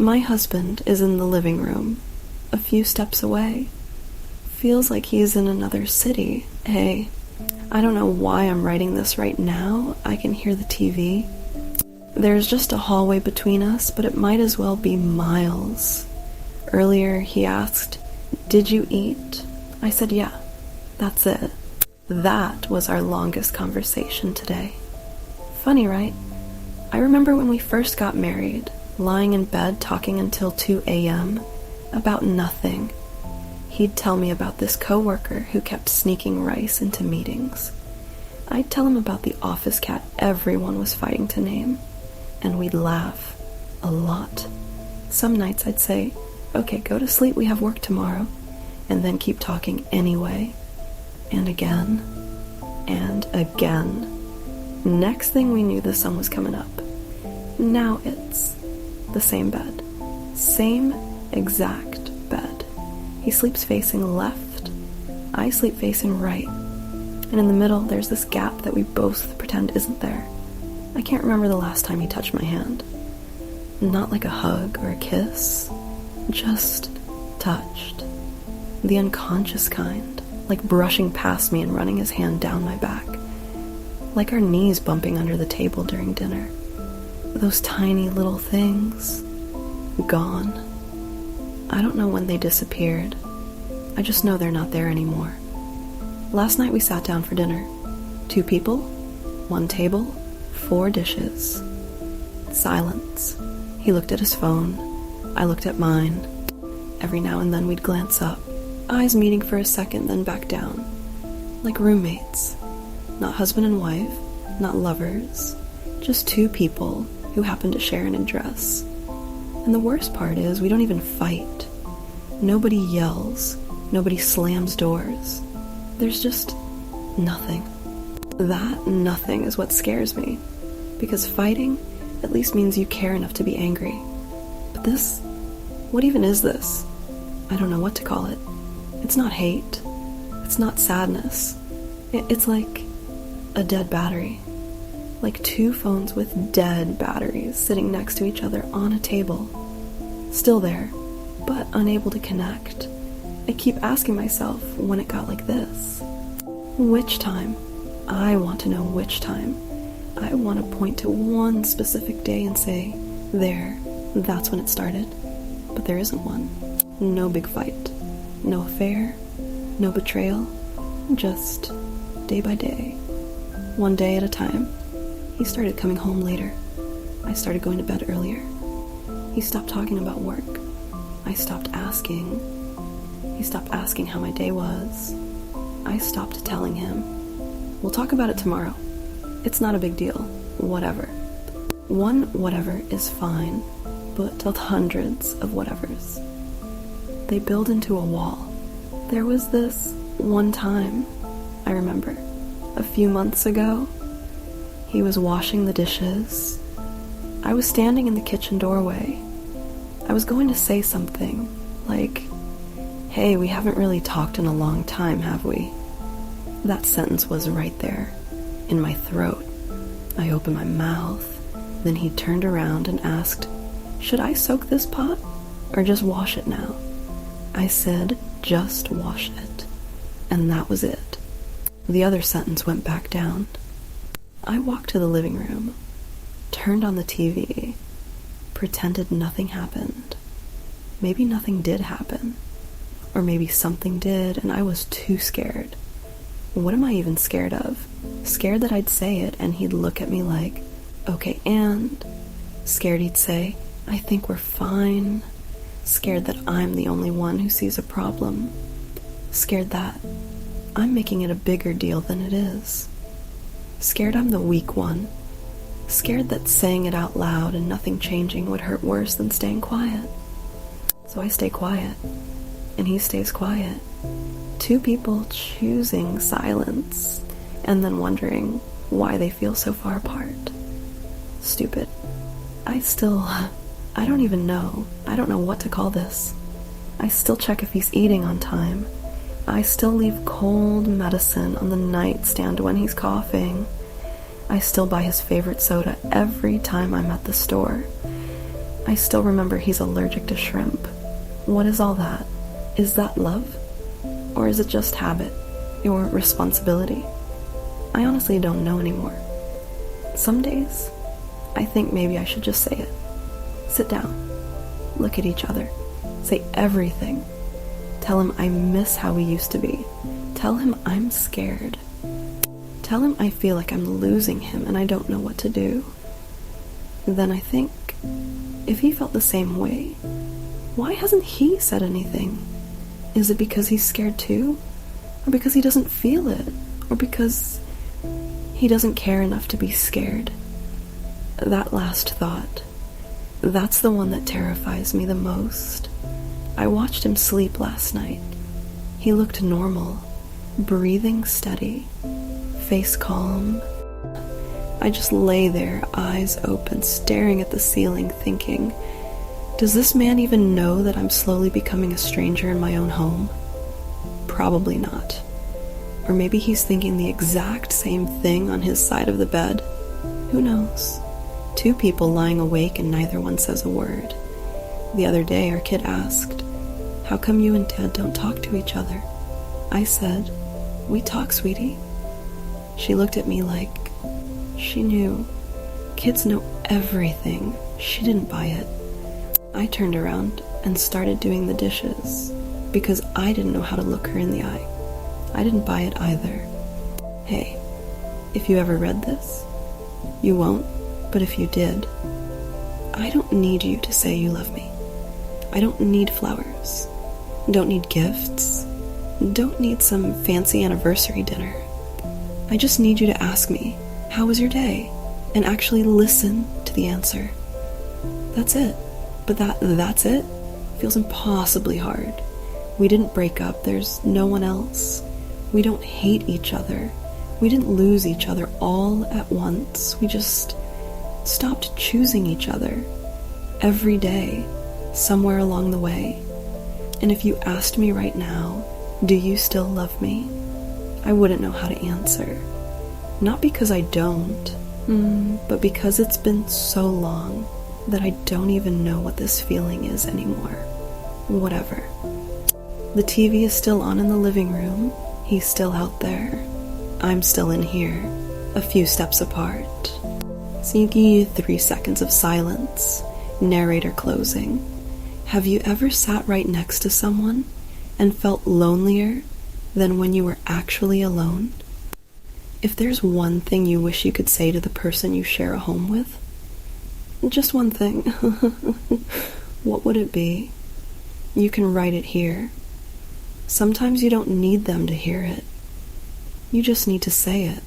My husband is in the living room, a few steps away. Feels like he's in another city. Hey, I don't know why I'm writing this right now. I can hear the TV. There's just a hallway between us, but it might as well be miles. Earlier, he asked, "Did you eat?" I said, "Yeah, that's it." That was our longest conversation today. Funny, right? I remember when we first got married, lying in bed talking until 2 a.m. about nothing. He'd tell me about this coworker who kept sneaking rice into meetings. I'd tell him about the office cat everyone was fighting to name, and we'd laugh a lot. Some nights I'd say, "Okay, go to sleep, we have work tomorrow," and then keep talking anyway. And again, and again. Next thing we knew, the sun was coming up. Now it's the same bed. Same exact bed. He sleeps facing left. I sleep facing right. And in the middle, there's this gap that we both pretend isn't there. I can't remember the last time he touched my hand. Not like a hug or a kiss. Just touched. The unconscious kind. Like brushing past me and running his hand down my back. Like our knees bumping under the table during dinner. Those tiny little things. Gone. I don't know when they disappeared. I just know they're not there anymore. Last night we sat down for dinner. 2 people, 1 table, 4 dishes. Silence. He looked at his phone. I looked at mine. Every now and then we'd glance up. Eyes meeting for a second, then back down. Like roommates. Not husband and wife, not lovers. Just 2 people who happen to share an address. And the worst part is we don't even fight. Nobody yells. Nobody slams doors. There's just nothing. That nothing is what scares me. Because fighting at least means you care enough to be angry. But this, what even is this? I don't know what to call it. It's not hate. It's not sadness. It's like a dead battery. Like 2 phones with dead batteries sitting next to each other on a table. Still there, but unable to connect. I keep asking myself when it got like this. Which time? I want to know which time. I want to point to one specific day and say, there, that's when it started. But there isn't one. No big fight. No affair. No betrayal. Just day by day. One day at a time. He started coming home later. I started going to bed earlier. He stopped talking about work. I stopped asking. He stopped asking how my day was. I stopped telling him. We'll talk about it tomorrow. It's not a big deal. Whatever. One whatever is fine, but hundreds of whatevers. They build into a wall. There was this one time, I remember, a few months ago. He was washing the dishes. I was standing in the kitchen doorway. I was going to say something, like, "Hey, we haven't really talked in a long time, have we?" That sentence was right there, in my throat. I opened my mouth, then he turned around and asked, "Should I soak this pot, or just wash it now?" I said, "Just wash it." And that was it. The other sentence went back down. I walked to the living room, turned on the TV, pretended nothing happened. Maybe nothing did happen. Or maybe something did and I was too scared. What am I even scared of? Scared that I'd say it and he'd look at me like, "Okay, and?" Scared he'd say, "I think we're fine." Scared that I'm the only one who sees a problem. Scared that I'm making it a bigger deal than it is. Scared I'm the weak one. Scared that saying it out loud and nothing changing would hurt worse than staying quiet. So I stay quiet, and he stays quiet. 2 people choosing silence, and then wondering why they feel so far apart. Stupid. I don't even know. I don't know what to call this. I still check if he's eating on time. I still leave cold medicine on the nightstand when he's coughing. I still buy his favorite soda every time I'm at the store. I still remember he's allergic to shrimp. What is all that? Is that love? Or is it just habit? Or responsibility? I honestly don't know anymore. Some days, I think maybe I should just say it. Sit down. Look at each other. Say everything. Tell him I miss how we used to be. Tell him I'm scared. Tell him I feel like I'm losing him and I don't know what to do. Then I think, if he felt the same way, why hasn't he said anything? Is it because he's scared too? Or because he doesn't feel it? Or because he doesn't care enough to be scared? That last thought, that's the one that terrifies me the most. I watched him sleep last night. He looked normal, breathing steady, face calm. I just lay there, eyes open, staring at the ceiling, thinking, does this man even know that I'm slowly becoming a stranger in my own home? Probably not. Or maybe he's thinking the exact same thing on his side of the bed. Who knows? Two people lying awake and neither one says a word. The other day, our kid asked, how come you and Dad don't talk to each other? I said, we talk, sweetie. She looked at me like she knew. Kids know everything. She didn't buy it. I turned around and started doing the dishes because I didn't know how to look her in the eye. I didn't buy it either. Hey, if you ever read this, you won't, but if you did, I don't need you to say you love me. I don't need flowers. Don't need gifts. Don't need some fancy anniversary dinner. I just need you to ask me, how was your day? And actually listen to the answer. That's it. But that's it feels impossibly hard. We didn't break up. There's no one else. We don't hate each other. We didn't lose each other all at once. We just stopped choosing each other every day, somewhere along the way. And if you asked me right now, do you still love me? I wouldn't know how to answer. Not because I don't, but because it's been so long that I don't even know what this feeling is anymore. Whatever. The TV is still on in the living room. He's still out there. I'm still in here, a few steps apart. Sneaky 3 seconds of silence. Narrator closing. Have you ever sat right next to someone and felt lonelier than when you were actually alone? If there's one thing you wish you could say to the person you share a home with, just one thing, what would it be? You can write it here. Sometimes you don't need them to hear it. You just need to say it.